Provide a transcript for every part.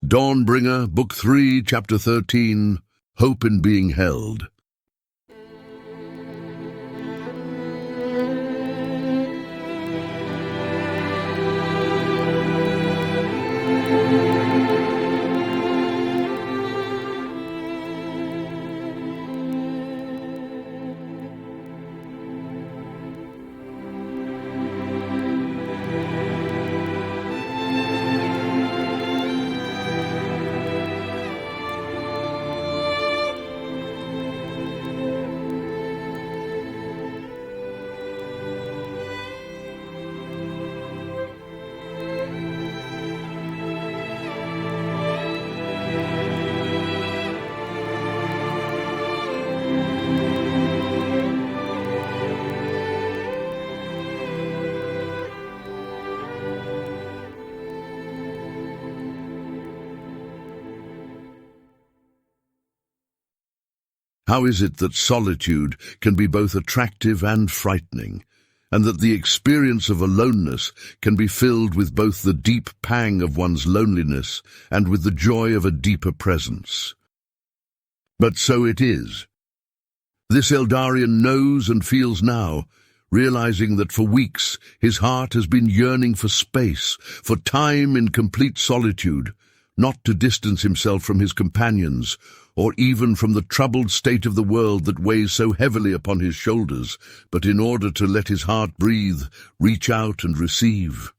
Dawnbringer, Book 3, Chapter 13, Hope in Being Held. How is it that solitude can be both attractive and frightening, and that the experience of aloneness can be filled with both the deep pang of one's loneliness and with the joy of a deeper presence? But so it is. This Eldarian knows and feels now, realizing that for weeks his heart has been yearning for space, for time in complete solitude, not to distance himself from his companions, or even from the troubled state of the world that weighs so heavily upon his shoulders, but in order to let his heart breathe, reach out and receive.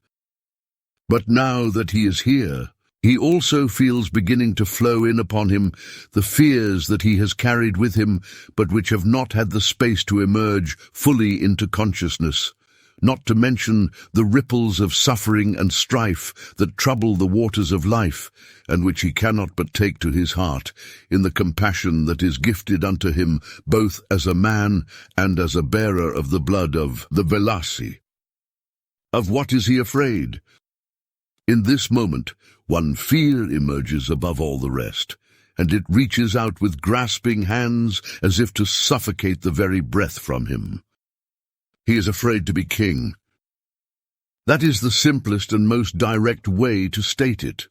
But now that he is here, he also feels beginning to flow in upon him the fears that he has carried with him, but which have not had the space to emerge fully into consciousness, not to mention the ripples of suffering and strife that trouble the waters of life, and which he cannot but take to his heart, in the compassion that is gifted unto him both as a man and as a bearer of the blood of the Velasi. Of what is he afraid? In this moment, one fear emerges above all the rest, and it reaches out with grasping hands as if to suffocate the very breath from him. He is afraid to be king. That is the simplest and most direct way to state it.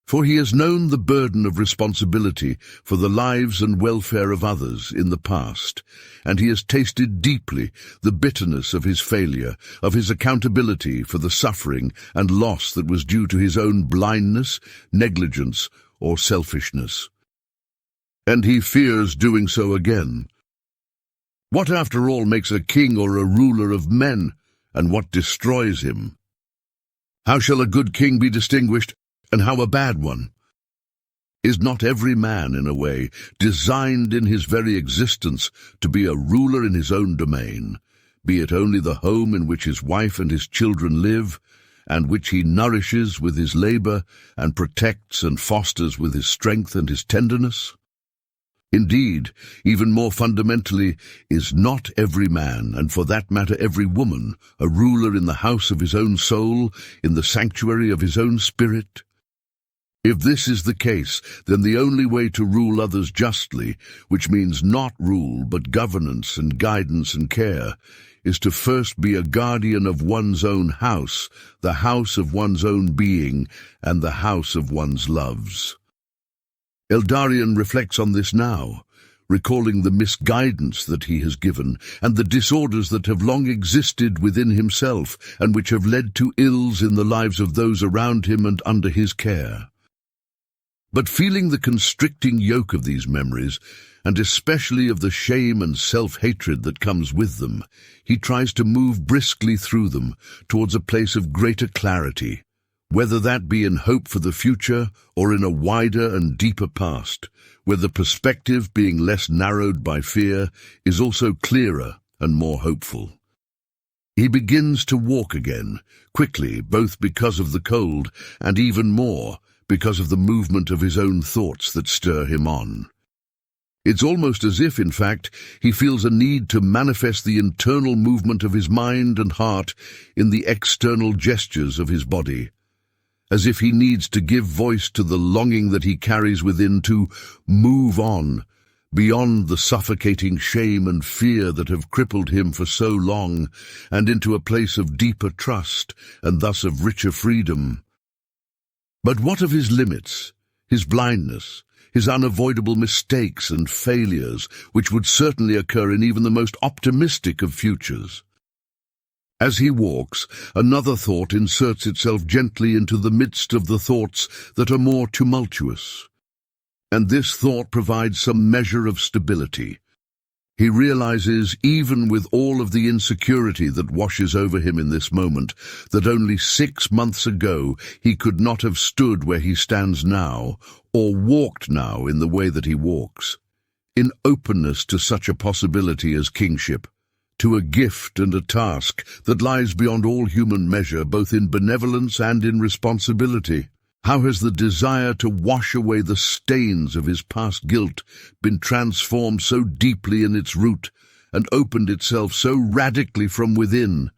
For he has known the burden of responsibility for the lives and welfare of others in the past, and he has tasted deeply the bitterness of his failure, of his accountability for the suffering and loss that was due to his own blindness, negligence, or selfishness. And he fears doing so again. What, after all, makes a king or a ruler of men, and what destroys him? How shall a good king be distinguished, and how a bad one? Is not every man, in a way, designed in his very existence to be a ruler in his own domain, be it only the home in which his wife and his children live, and which he nourishes with his labor, and protects and fosters with his strength and his tenderness? Indeed, even more fundamentally, is not every man, and for that matter every woman, a ruler in the house of his own soul, in the sanctuary of his own spirit? If this is the case, then the only way to rule others justly, which means not rule but governance and guidance and care, is to first be a guardian of one's own house, the house of one's own being, and the house of one's loves. Eldarion reflects on this now, recalling the misguidance that he has given, and the disorders that have long existed within himself, and which have led to ills in the lives of those around him and under his care. But feeling the constricting yoke of these memories, and especially of the shame and self-hatred that comes with them, he tries to move briskly through them towards a place of greater clarity, whether that be in hope for the future or in a wider and deeper past, where the perspective, being less narrowed by fear, is also clearer and more hopeful. He begins to walk again, quickly, both because of the cold and even more because of the movement of his own thoughts that stir him on. It's almost as if, in fact, he feels a need to manifest the internal movement of his mind and heart in the external gestures of his body, as if he needs to give voice to the longing that he carries within to move on, beyond the suffocating shame and fear that have crippled him for so long, and into a place of deeper trust, and thus of richer freedom. But what of his limits, his blindness, his unavoidable mistakes and failures, which would certainly occur in even the most optimistic of futures? As he walks, another thought inserts itself gently into the midst of the thoughts that are more tumultuous. And this thought provides some measure of stability. He realizes, even with all of the insecurity that washes over him in this moment, that only 6 months ago he could not have stood where he stands now, or walked now in the way that he walks. In openness to such a possibility as kingship, to a gift and a task that lies beyond all human measure, both in benevolence and in responsibility. How has the desire to wash away the stains of his past guilt been transformed so deeply in its root and opened itself so radically from within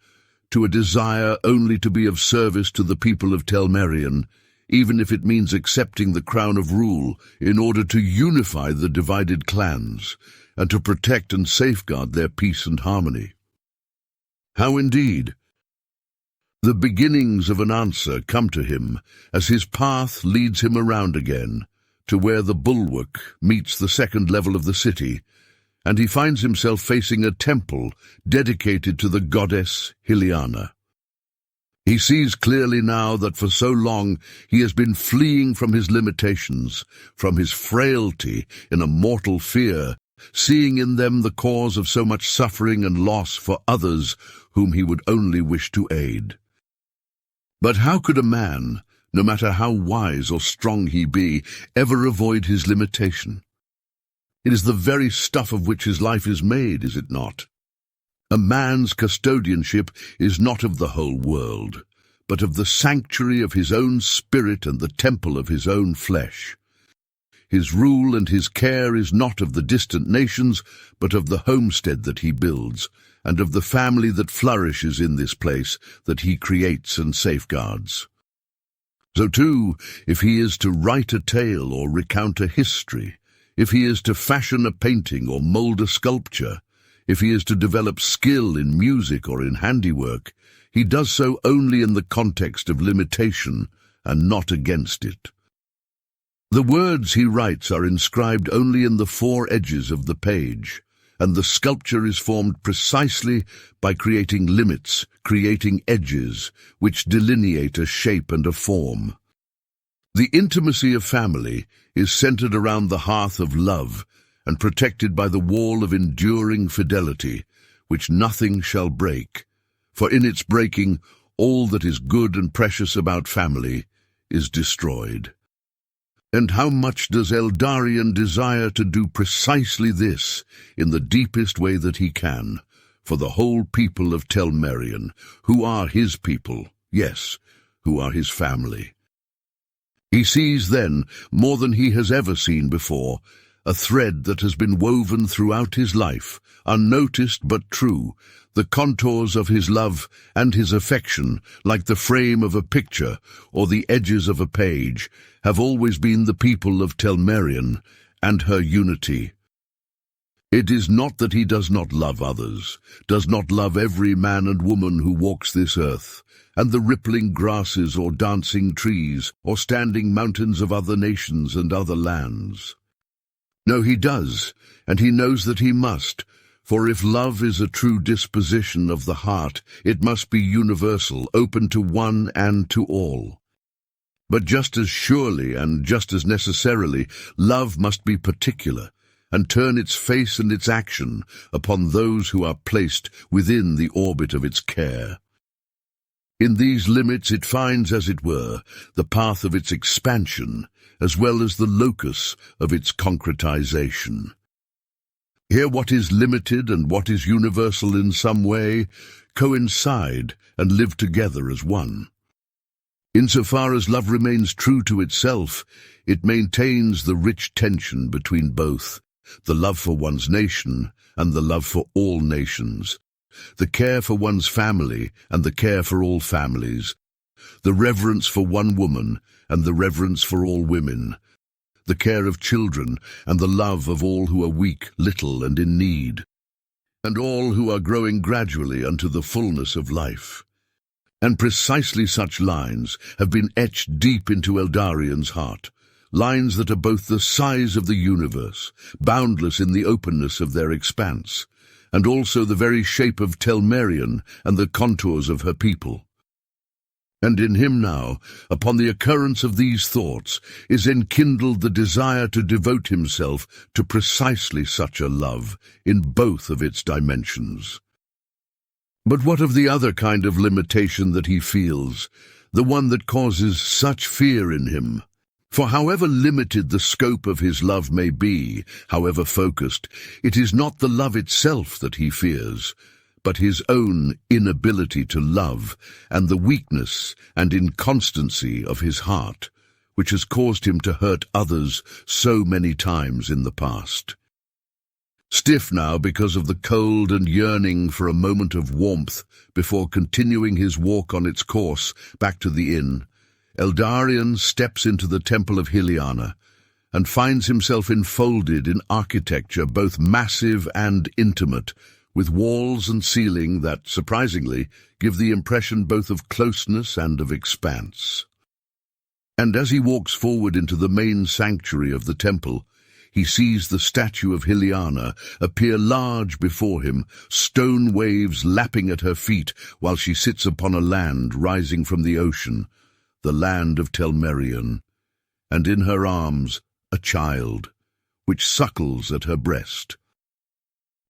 to a desire only to be of service to the people of Telmerian, even if it means accepting the crown of rule in order to unify the divided clans and to protect and safeguard their peace and harmony? How indeed? The beginnings of an answer come to him as his path leads him around again to where the bulwark meets the second level of the city, and he finds himself facing a temple dedicated to the goddess Hiliana. He sees clearly now that for so long he has been fleeing from his limitations, from his frailty in a mortal fear, seeing in them the cause of so much suffering and loss for others whom he would only wish to aid. But how could a man, no matter how wise or strong he be, ever avoid his limitation? It is the very stuff of which his life is made, is it not? A man's custodianship is not of the whole world, but of the sanctuary of his own spirit and the temple of his own flesh. His rule and his care is not of the distant nations, but of the homestead that he builds, and of the family that flourishes in this place that he creates and safeguards. So too, if he is to write a tale or recount a history, if he is to fashion a painting or mold a sculpture, if he is to develop skill in music or in handiwork, he does so only in the context of limitation and not against it. The words he writes are inscribed only in the 4 edges of the page, and the sculpture is formed precisely by creating limits, creating edges, which delineate a shape and a form. The intimacy of family is centered around the hearth of love and protected by the wall of enduring fidelity, which nothing shall break, for in its breaking all that is good and precious about family is destroyed. And how much does Eldarion desire to do precisely this in the deepest way that he can, for the whole people of Telmerian, who are his people, yes, who are his family. He sees then, more than he has ever seen before, a thread that has been woven throughout his life, unnoticed but true, the contours of his love and his affection, like the frame of a picture or the edges of a page, have always been the people of Telmerian and her unity. It is not that he does not love others, does not love every man and woman who walks this earth, and the rippling grasses or dancing trees or standing mountains of other nations and other lands. No, he does, and he knows that he must, for if love is a true disposition of the heart, it must be universal, open to one and to all. But just as surely and just as necessarily, love must be particular, and turn its face and its action upon those who are placed within the orbit of its care. In these limits it finds, as it were, the path of its expansion, as well as the locus of its concretization. Here what is limited and what is universal in some way coincide and live together as one. Insofar as love remains true to itself, it maintains the rich tension between both, the love for one's nation and the love for all nations, the care for one's family and the care for all families, the reverence for one woman and the reverence for all women, the care of children and the love of all who are weak, little, and in need, and all who are growing gradually unto the fullness of life. And precisely such lines have been etched deep into Eldarian's heart, lines that are both the size of the universe, boundless in the openness of their expanse, and also the very shape of Telmerian and the contours of her people. And in him now, upon the occurrence of these thoughts, is enkindled the desire to devote himself to precisely such a love, in both of its dimensions. But what of the other kind of limitation that he feels, the one that causes such fear in him? For however limited the scope of his love may be, however focused, it is not the love itself that he fears, but his own inability to love, and the weakness and inconstancy of his heart, which has caused him to hurt others so many times in the past. Stiff now because of the cold and yearning for a moment of warmth before continuing his walk on its course back to the inn, Eldarian steps into the temple of Hyliana and finds himself enfolded in architecture both massive and intimate, with walls and ceiling that, surprisingly, give the impression both of closeness and of expanse. And as he walks forward into the main sanctuary of the temple, he sees the statue of Hyliana appear large before him, stone waves lapping at her feet while she sits upon a land rising from the ocean, the land of Telmerian, and in her arms a child, which suckles at her breast.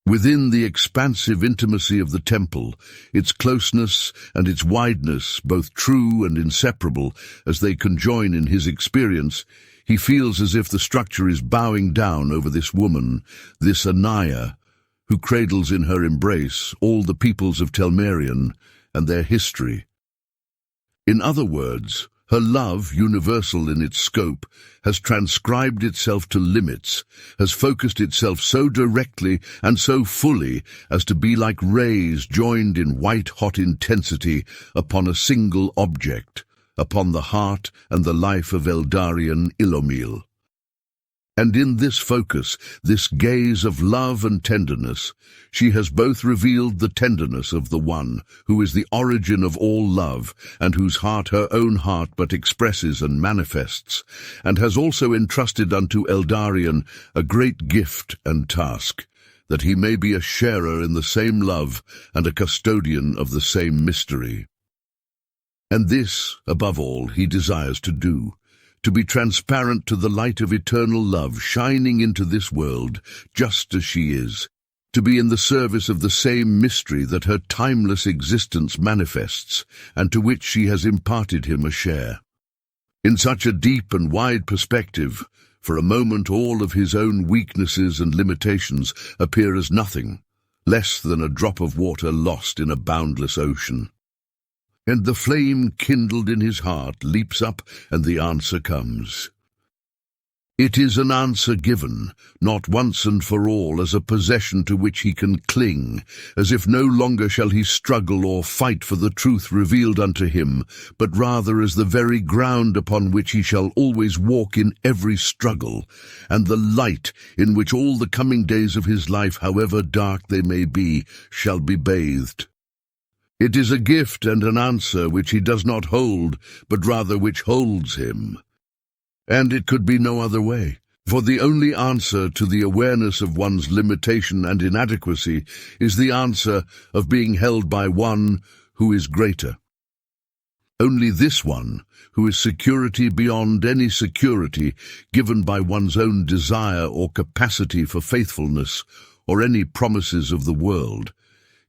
Within the expansive intimacy of the temple, its closeness and its wideness, both true and inseparable as they conjoin in his experience, he feels as if the structure is bowing down over this woman, this Anaya, who cradles in her embrace all the peoples of Telmerian and their history. In other words, her love, universal in its scope, has transcribed itself to limits, has focused itself so directly and so fully as to be like rays joined in white-hot intensity upon a single object, upon the heart and the life of Eldarian Ilomil. And in this focus, this gaze of love and tenderness, she has both revealed the tenderness of the one who is the origin of all love, and whose heart her own heart but expresses and manifests, and has also entrusted unto Eldarian a great gift and task, that he may be a sharer in the same love and a custodian of the same mystery. And this, above all, he desires to do, to be transparent to the light of eternal love shining into this world, just as she is, to be in the service of the same mystery that her timeless existence manifests, and to which she has imparted him a share. In such a deep and wide perspective, for a moment all of his own weaknesses and limitations appear as nothing, less than a drop of water lost in a boundless ocean. And the flame kindled in his heart leaps up, and the answer comes. It is an answer given, not once and for all, as a possession to which he can cling, as if no longer shall he struggle or fight for the truth revealed unto him, but rather as the very ground upon which he shall always walk in every struggle, and the light in which all the coming days of his life, however dark they may be, shall be bathed. It is a gift and an answer which he does not hold, but rather which holds him. And it could be no other way, for the only answer to the awareness of one's limitation and inadequacy is the answer of being held by one who is greater. Only this one, who is security beyond any security given by one's own desire or capacity for faithfulness, or any promises of the world,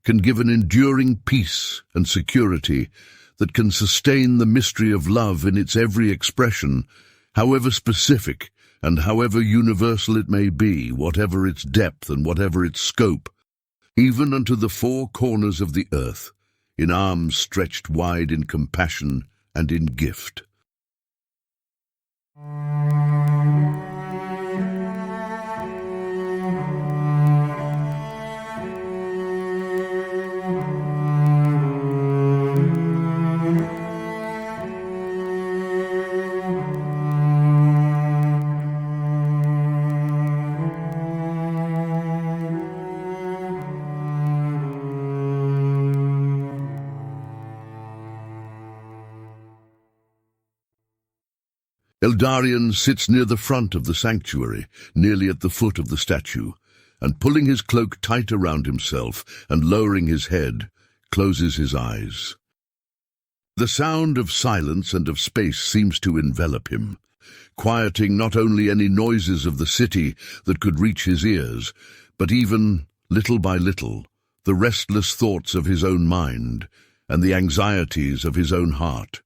can give an enduring peace and security that can sustain the mystery of love in its every expression, however specific and however universal it may be, whatever its depth and whatever its scope, even unto the four corners of the earth, in arms stretched wide in compassion and in gift. Eldarion sits near the front of the sanctuary, nearly at the foot of the statue, and pulling his cloak tight around himself and lowering his head, closes his eyes. The sound of silence and of space seems to envelop him, quieting not only any noises of the city that could reach his ears, but even, little by little, the restless thoughts of his own mind and the anxieties of his own heart.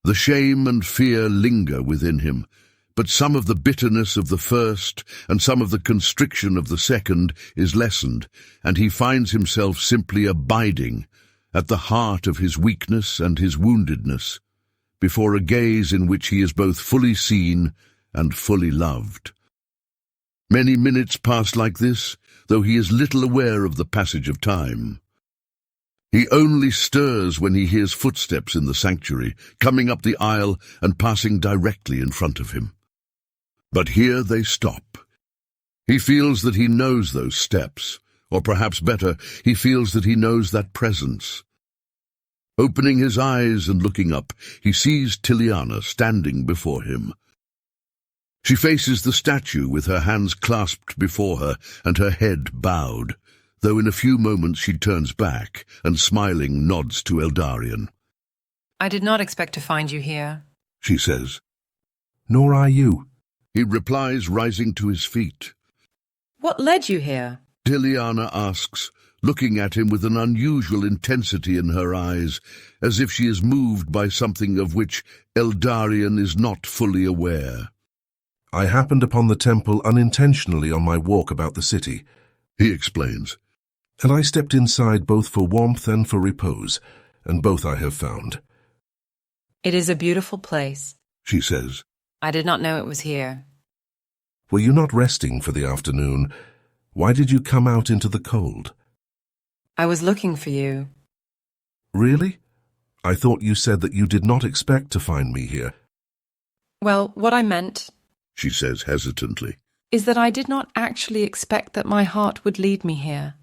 The shame and fear linger within him, but some of the bitterness of the first and some of the constriction of the second is lessened, and he finds himself simply abiding at the heart of his weakness and his woundedness, before a gaze in which he is both fully seen and fully loved. Many minutes pass like this, though he is little aware of the passage of time. He only stirs when he hears footsteps in the sanctuary, coming up the aisle and passing directly in front of him. But here they stop. He feels that he knows those steps, or perhaps better, he feels that he knows that presence. Opening his eyes and looking up, he sees Tiliana standing before him. She faces the statue with her hands clasped before her and her head bowed, though in a few moments she turns back and, smiling, nods to Eldarion. "I did not expect to find you here," she says. "Nor I you," he replies, rising to his feet. "What led you here?" Tiliana asks, looking at him with an unusual intensity in her eyes, as if she is moved by something of which Eldarion is not fully aware. "I happened upon the temple unintentionally on my walk about the city," he explains. "and I stepped inside both for warmth and for repose, and both I have found." "It is a beautiful place," she says. "I did not know it was here." "Were you not resting for the afternoon? Why did you come out into the cold?" "I was looking for you." "Really? I thought you said that you did not expect to find me here." "Well, what I meant," she says hesitantly, "is that I did not actually expect that my heart would lead me here.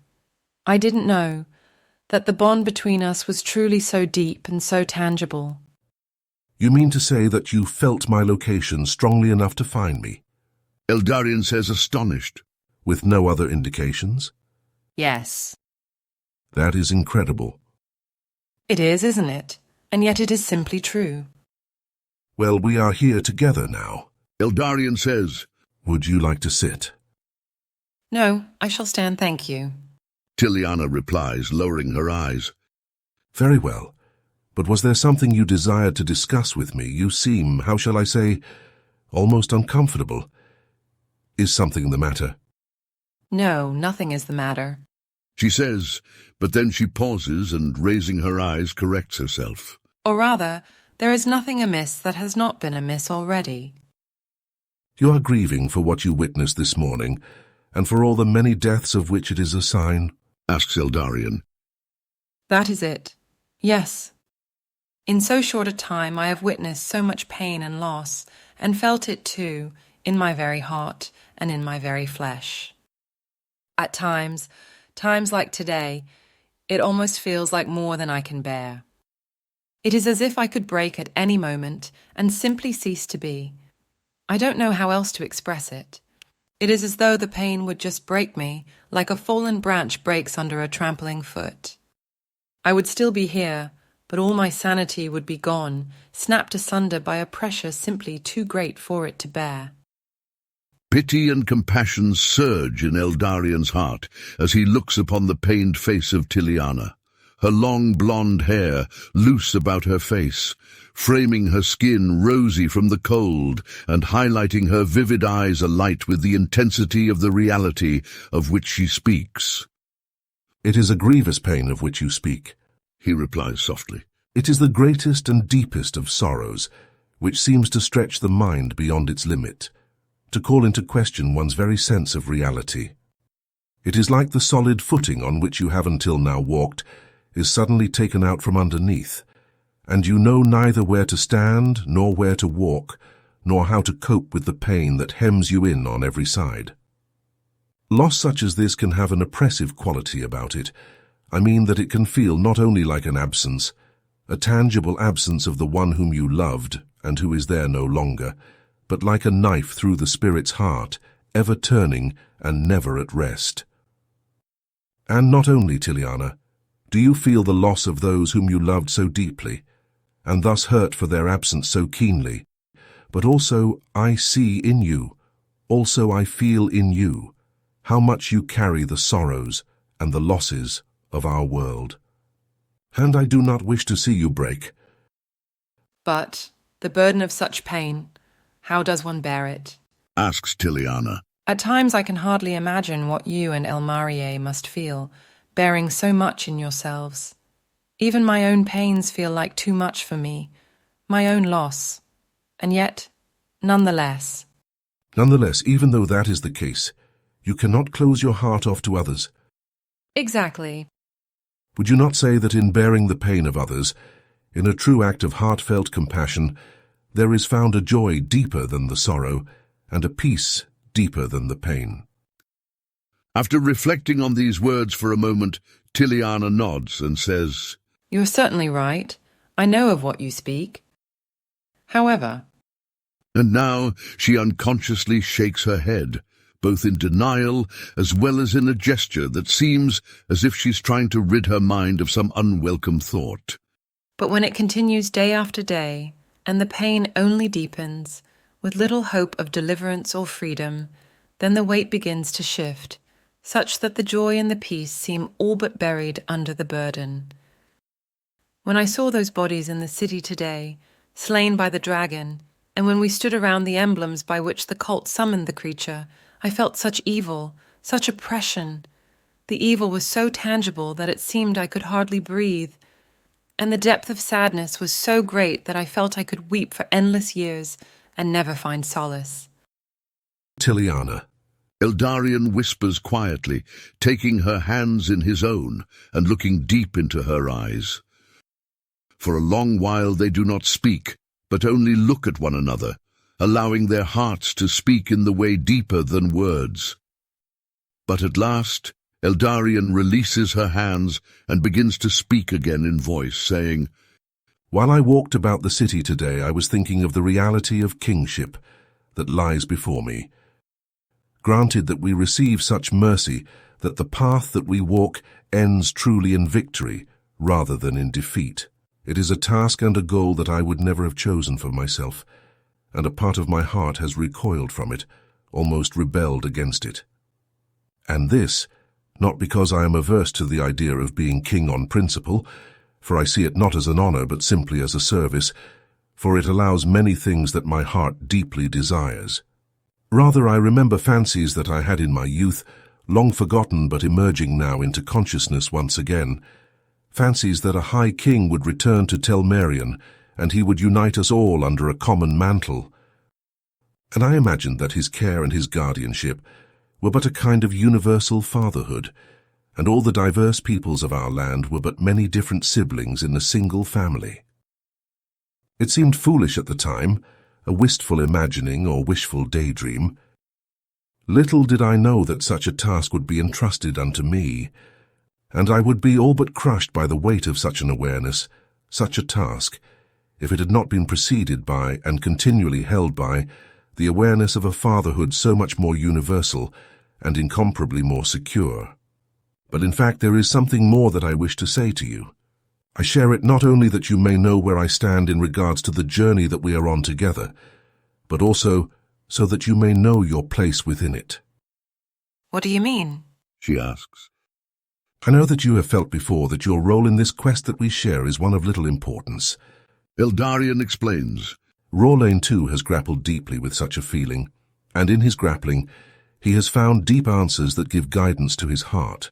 I didn't know that the bond between us was truly so deep and so tangible." "You mean to say that you felt my location strongly enough to find me?" Eldarion says, astonished. "With no other indications?" "Yes." "That is incredible." "It is, isn't it? And yet it is simply true." "Well, we are here together now," Eldarion says. "Would you like to sit?" "No, I shall stand, thank you." Tiliana replies, lowering her eyes. "Very well. But was there something you desired to discuss with me? You seem, how shall I say, almost uncomfortable. Is something the matter?" "No, nothing is the matter," she says, but then she pauses and, raising her eyes, corrects herself. "Or rather, there is nothing amiss that has not been amiss already." "You are grieving for what you witnessed this morning, and for all the many deaths of which it is a sign?" asks Eldarion. "That is it. Yes. In so short a time I have witnessed so much pain and loss, and felt it too, in my very heart and in my very flesh. At times like today, it almost feels like more than I can bear. It is as if I could break at any moment and simply cease to be. I don't know how else to express it. It is as though the pain would just break me, like a fallen branch breaks under a trampling foot. I would still be here, but all my sanity would be gone, snapped asunder by a pressure simply too great for it to bear." Pity and compassion surge in Eldarion's heart as he looks upon the pained face of Tiliana, her long blonde hair loose about her face, framing her skin rosy from the cold and highlighting her vivid eyes alight with the intensity of the reality of which she speaks. "It is a grievous pain of which you speak," he replies softly. "It is the greatest and deepest of sorrows, which seems to stretch the mind beyond its limit, to call into question one's very sense of reality. It is like the solid footing on which you have until now walked is suddenly taken out from underneath, and you know neither where to stand, nor where to walk, nor how to cope with the pain that hems you in on every side. Loss such as this can have an oppressive quality about it. I mean that it can feel not only like an absence, a tangible absence of the one whom you loved, and who is there no longer, but like a knife through the spirit's heart, ever turning and never at rest. And not only, Tiliana, do you feel the loss of those whom you loved so deeply, and thus hurt for their absence so keenly, but also I see in you, also I feel in you, how much you carry the sorrows and the losses of our world. And I do not wish to see you break. But the burden of such pain, how does one bear it? Asks Tiliana. At times I can hardly imagine what you and Elmarie must feel, bearing so much in yourselves. Even my own pains feel like too much for me, my own loss. And yet, nonetheless. Nonetheless, even though that is the case, you cannot close your heart off to others. Exactly. Would you not say that in bearing the pain of others, in a true act of heartfelt compassion, there is found a joy deeper than the sorrow, and a peace deeper than the pain? After reflecting on these words for a moment, Tiliana nods and says, You are certainly right. I know of what you speak. However, and now she unconsciously shakes her head, both in denial as well as in a gesture that seems as if she's trying to rid her mind of some unwelcome thought. but when it continues day after day, and the pain only deepens, with little hope of deliverance or freedom, then the weight begins to shift, such that the joy and the peace seem all but buried under the burden. When I saw those bodies in the city today, slain by the dragon, and when we stood around the emblems by which the cult summoned the creature, I felt such evil, such oppression. The evil was so tangible that it seemed I could hardly breathe, and the depth of sadness was so great that I felt I could weep for endless years and never find solace. Tiliana. Eldarion whispers quietly, taking her hands in his own and looking deep into her eyes. For a long while they do not speak, but only look at one another, allowing their hearts to speak in the way deeper than words. But at last, Eldarion releases her hands and begins to speak again in voice, saying, While I walked about the city today, I was thinking of the reality of kingship that lies before me. Granted that we receive such mercy that the path that we walk ends truly in victory rather than in defeat. It is a task and a goal that I would never have chosen for myself, and a part of my heart has recoiled from it, almost rebelled against it. And this, not because I am averse to the idea of being king on principle, for I see it not as an honor but simply as a service, for it allows many things that my heart deeply desires. Rather, I remember fancies that I had in my youth, long forgotten but emerging now into consciousness once again, fancies that a high king would return to Telmerion, and he would unite us all under a common mantle. And I imagined that his care and his guardianship were but a kind of universal fatherhood, and all the diverse peoples of our land were but many different siblings in a single family. It seemed foolish at the time, a wistful imagining or wishful daydream. Little did I know that such a task would be entrusted unto me, and I would be all but crushed by the weight of such an awareness, such a task, if it had not been preceded by, and continually held by, the awareness of a fatherhood so much more universal and incomparably more secure. But in fact there is something more that I wish to say to you. I share it not only that you may know where I stand in regards to the journey that we are on together, but also so that you may know your place within it. What do you mean? She asks. I know that you have felt before that your role in this quest that we share is one of little importance. Eldarion explains. Rawlane too has grappled deeply with such a feeling, and in his grappling, he has found deep answers that give guidance to his heart.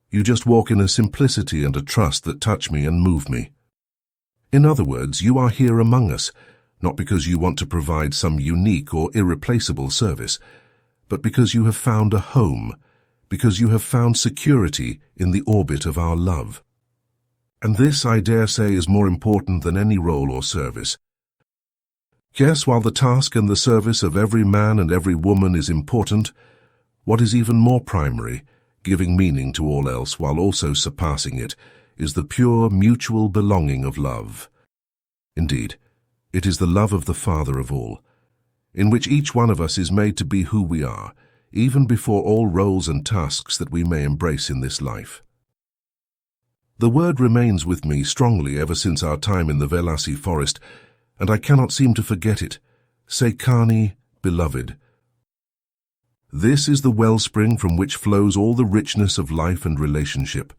You just walk in a simplicity and a trust that touch me and move me. In other words, you are here among us, not because you want to provide some unique or irreplaceable service, but because you have found a home, because you have found security in the orbit of our love. And this, I dare say, is more important than any role or service. Yes, while the task and the service of every man and every woman is important, what is even more primary, giving meaning to all else while also surpassing it, is the pure mutual belonging of love. Indeed, It is the love of the Father of all, in which each one of us is made to be who we are, even before all roles and tasks that we may embrace in this life. The word remains with me strongly ever since our time in the Velasi forest, and I cannot seem to forget it. Sekani, beloved. This is the wellspring from which flows all the richness of life and relationship,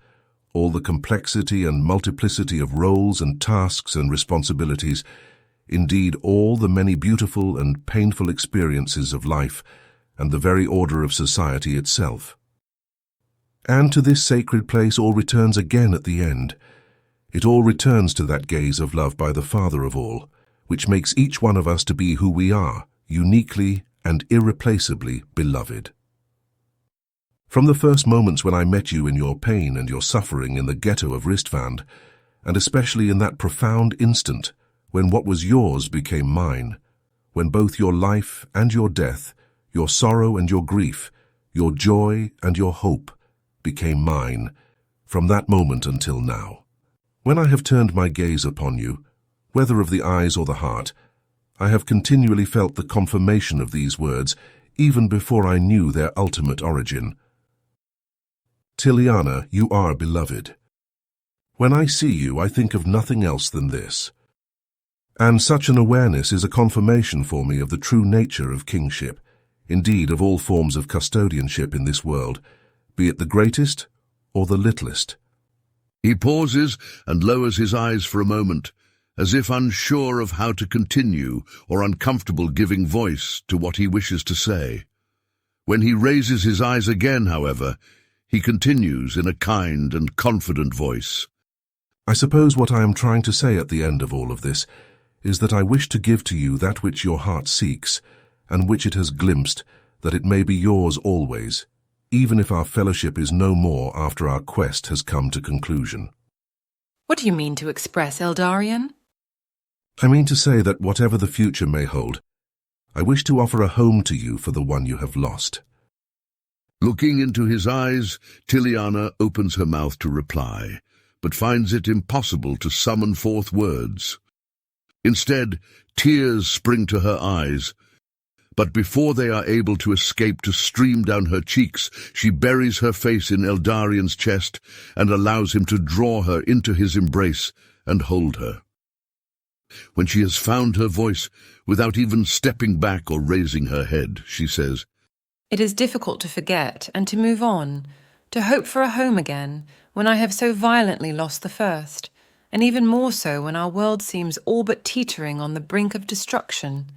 all the complexity and multiplicity of roles and tasks and responsibilities, indeed all the many beautiful and painful experiences of life and the very order of society itself. And to this sacred place all returns again at the end. It all returns to that gaze of love by the Father of all, which makes each one of us to be who we are, uniquely and irreplaceably beloved. From the first moments when I met you in your pain and your suffering in the ghetto of Ristvand, and especially in that profound instant when what was yours became mine, when both your life and your death, your sorrow and your grief, your joy and your hope became mine, from that moment until now. When I have turned my gaze upon you, whether of the eyes or the heart, I have continually felt the confirmation of these words, even before I knew their ultimate origin. Tiliana, you are beloved. When I see you, I think of nothing else than this. And such an awareness is a confirmation for me of the true nature of kingship, indeed of all forms of custodianship in this world, be it the greatest or the littlest. He pauses and lowers his eyes for a moment, as if unsure of how to continue or uncomfortable giving voice to what he wishes to say. When he raises his eyes again, however, he continues in a kind and confident voice. I suppose what I am trying to say at the end of all of this is that I wish to give to you that which your heart seeks, and which it has glimpsed, that it may be yours always, even if our fellowship is no more after our quest has come to conclusion. What do you mean to express, Eldarion? I mean to say that whatever the future may hold, I wish to offer a home to you for the one you have lost. Looking into his eyes, Tiliana opens her mouth to reply, but finds it impossible to summon forth words. Instead, tears spring to her eyes, but before they are able to escape to stream down her cheeks, she buries her face in Eldarion's chest and allows him to draw her into his embrace and hold her. When she has found her voice, without even stepping back or raising her head, she says, It is difficult to forget and to move on, to hope for a home again, when I have so violently lost the first, and even more so when our world seems all but teetering on the brink of destruction.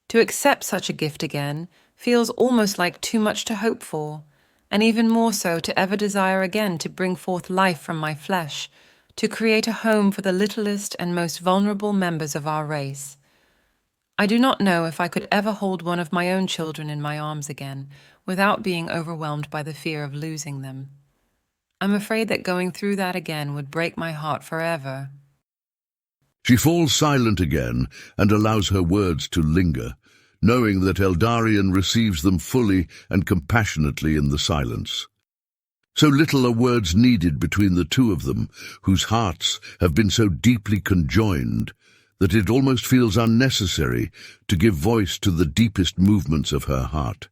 To accept such a gift again feels almost like too much to hope for, and even more so to ever desire again to bring forth life from my flesh, to create a home for the littlest and most vulnerable members of our race. I do not know if I could ever hold one of my own children in my arms again without being overwhelmed by the fear of losing them. I'm afraid that going through that again would break my heart forever. She falls silent again and allows her words to linger, knowing that Eldarion receives them fully and compassionately in the silence. So little are words needed between the two of them, whose hearts have been so deeply conjoined, that it almost feels unnecessary to give voice to the deepest movements of her heart.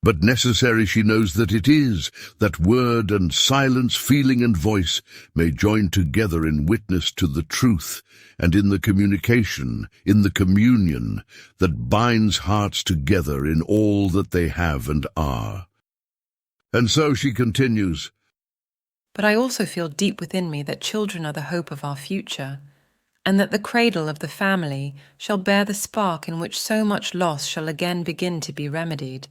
But necessary she knows that it is, that word and silence, feeling and voice may join together in witness to the truth and in the communication, in the communion that binds hearts together in all that they have and are. And so she continues, But I also feel deep within me that children are the hope of our future, and that the cradle of the family shall bear the spark in which so much loss shall again begin to be remedied.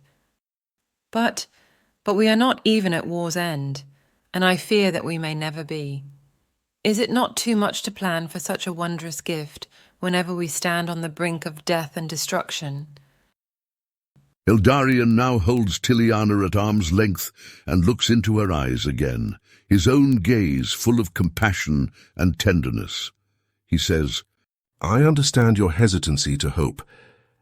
But we are not even at war's end, and I fear that we may never be. Is it not too much to plan for such a wondrous gift whenever we stand on the brink of death and destruction? Eldarion now holds Tiliana at arm's length and looks into her eyes again, his own gaze full of compassion and tenderness. He says, I understand your hesitancy to hope,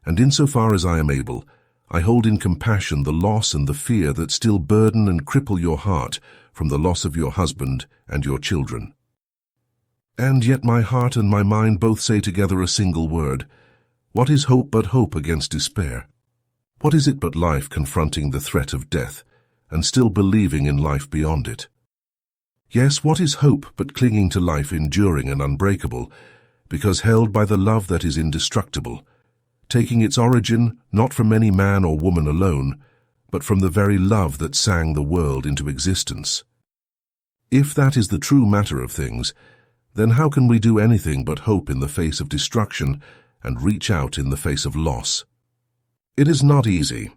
and insofar as I am able, I hold in compassion the loss and the fear that still burden and cripple your heart from the loss of your husband and your children. And yet my heart and my mind both say together a single word. What is hope but hope against despair? What is it but life confronting the threat of death, and still believing in life beyond it? Yes, what is hope but clinging to life enduring and unbreakable, because held by the love that is indestructible, taking its origin not from any man or woman alone, but from the very love that sang the world into existence? If that is the true matter of things, then how can we do anything but hope in the face of destruction and reach out in the face of loss? It is not easy.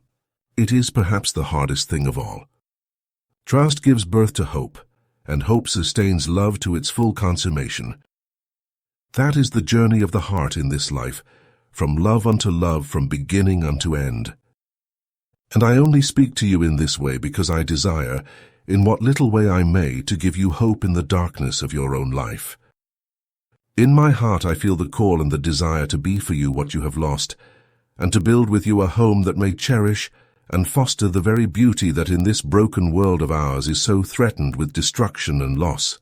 It is perhaps the hardest thing of all. Trust gives birth to hope, and hope sustains love to its full consummation. That is the journey of the heart in this life, from love unto love, from beginning unto end. And I only speak to you in this way because I desire, in what little way I may, to give you hope in the darkness of your own life. In my heart I feel the call and the desire to be for you what you have lost, and to build with you a home that may cherish and foster the very beauty that in this broken world of ours is so threatened with destruction and loss.